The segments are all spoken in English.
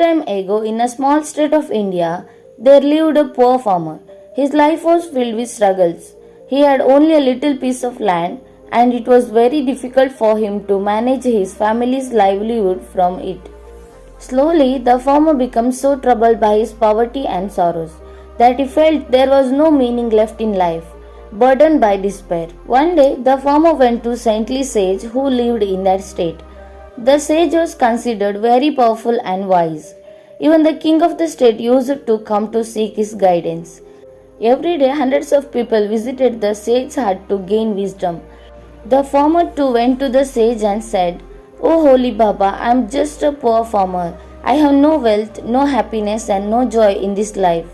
time ago, in a small state of India, there lived a poor farmer. His life was filled with struggles. He had only a little piece of land, and it was very difficult for him to manage his family's livelihood from it. Slowly, the farmer became so troubled by his poverty and sorrows that he felt there was no meaning left in life. Burdened by despair, one day the farmer went to saintly sage who lived in that state. The sage was considered very powerful and wise. Even the king of the state used to come to seek his guidance. Every day, hundreds of people visited the sage's hut to gain wisdom. The farmer too went to the sage and said, "Oh holy Baba, I am just a poor farmer. I have no wealth, no happiness, and no joy in this life.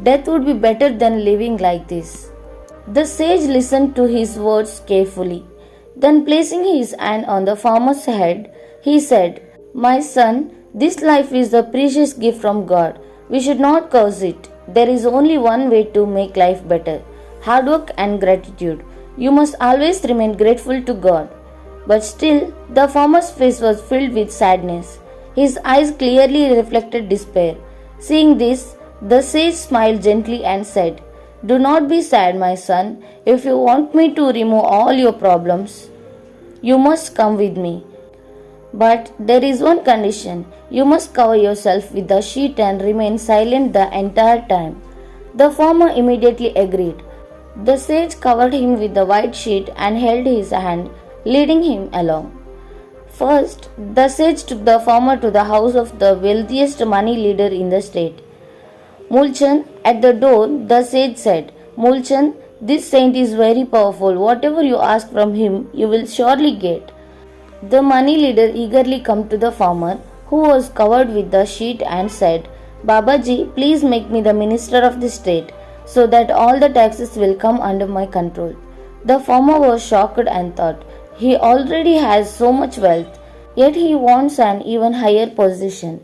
Death would be better than living like this." The sage listened to his words carefully. Then, placing his hand on the farmer's head, he said, "My son, this life is a precious gift from God. We should not curse it. There is only one way to make life better: hard work and gratitude. You must always remain grateful to God." But still, the farmer's face was filled with sadness. His eyes clearly reflected despair. Seeing this, the sage smiled gently and said, "Do not be sad, my son. If you want me to remove all your problems, you must come with me. But there is one condition. You must cover yourself with the sheet and remain silent the entire time." The farmer immediately agreed. The sage covered him with the white sheet and held his hand, leading him along. First, the sage took the farmer to the house of the wealthiest money leader in the state. "Mulchand," at the door, the sage said, "Mulchand, this saint is very powerful. Whatever you ask from him, you will surely get." The money leader eagerly came to the farmer, who was covered with the sheet, and said, "Babaji, please make me the minister of the state, so that all the taxes will come under my control." The farmer was shocked and thought, he already has so much wealth, yet he wants an even higher position.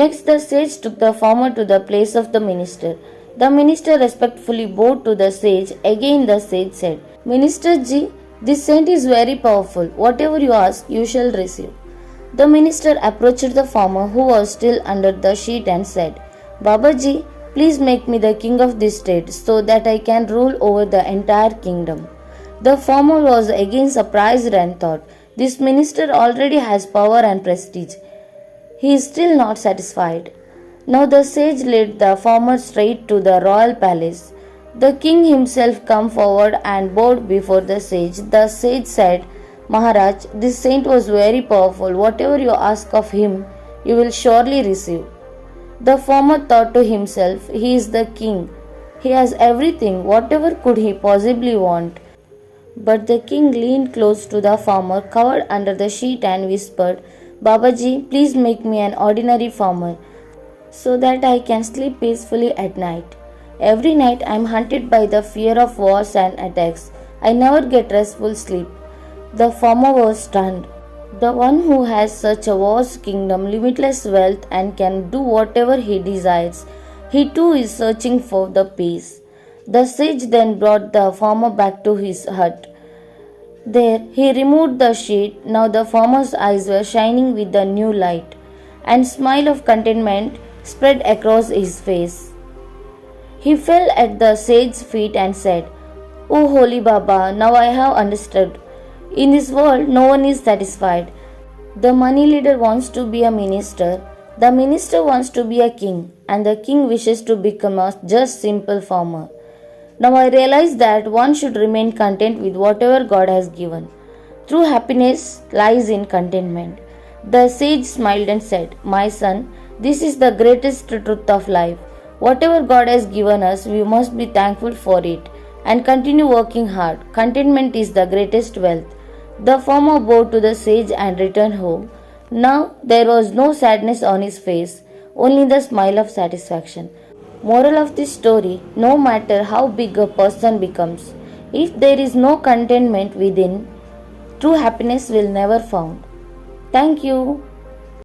Next, the sage took the farmer to the place of the minister. The minister respectfully bowed to the sage. Again the sage said, "Minister ji, this saint is very powerful. Whatever you ask, you shall receive." The minister approached the farmer, who was still under the sheet, and said, "Babaji, please make me the king of this state, so that I can rule over the entire kingdom." The farmer was again surprised and thought, "This minister already has power and prestige. He is still not satisfied." Now the sage led the farmer straight to the royal palace. The king himself came forward and bowed before the sage. The sage said, "Maharaj, this saint was very powerful. Whatever you ask of him, you will surely receive." The farmer thought to himself, "He is the king. He has everything. Whatever could he possibly want?" But the king leaned close to the farmer covered under the sheet and whispered, "Babaji, please make me an ordinary farmer, so that I can sleep peacefully at night. Every night I am hunted by the fear of wars and attacks. I never get restful sleep." The farmer was stunned. The one who has such a vast kingdom, limitless wealth, and can do whatever he desires, he too is searching for the peace. The sage then brought the farmer back to his hut. There he removed the sheet. Now the farmer's eyes were shining with the new light, and smile of contentment spread across his face. He fell at the sage's feet and said, "Oh holy Baba, now I have understood. In this world no one is satisfied. The money leader wants to be a minister, the minister wants to be a king, and the king wishes to become a just simple farmer. Now I realize that one should remain content with whatever God has given. True happiness lies in contentment." The sage smiled and said, "My son, this is the greatest truth of life. Whatever God has given us, we must be thankful for it and continue working hard. Contentment is the greatest wealth." The farmer bowed to the sage and returned home. Now there was no sadness on his face, only the smile of satisfaction. Moral of this story: no matter how big a person becomes, if there is no contentment within, true happiness will never found. Thank you.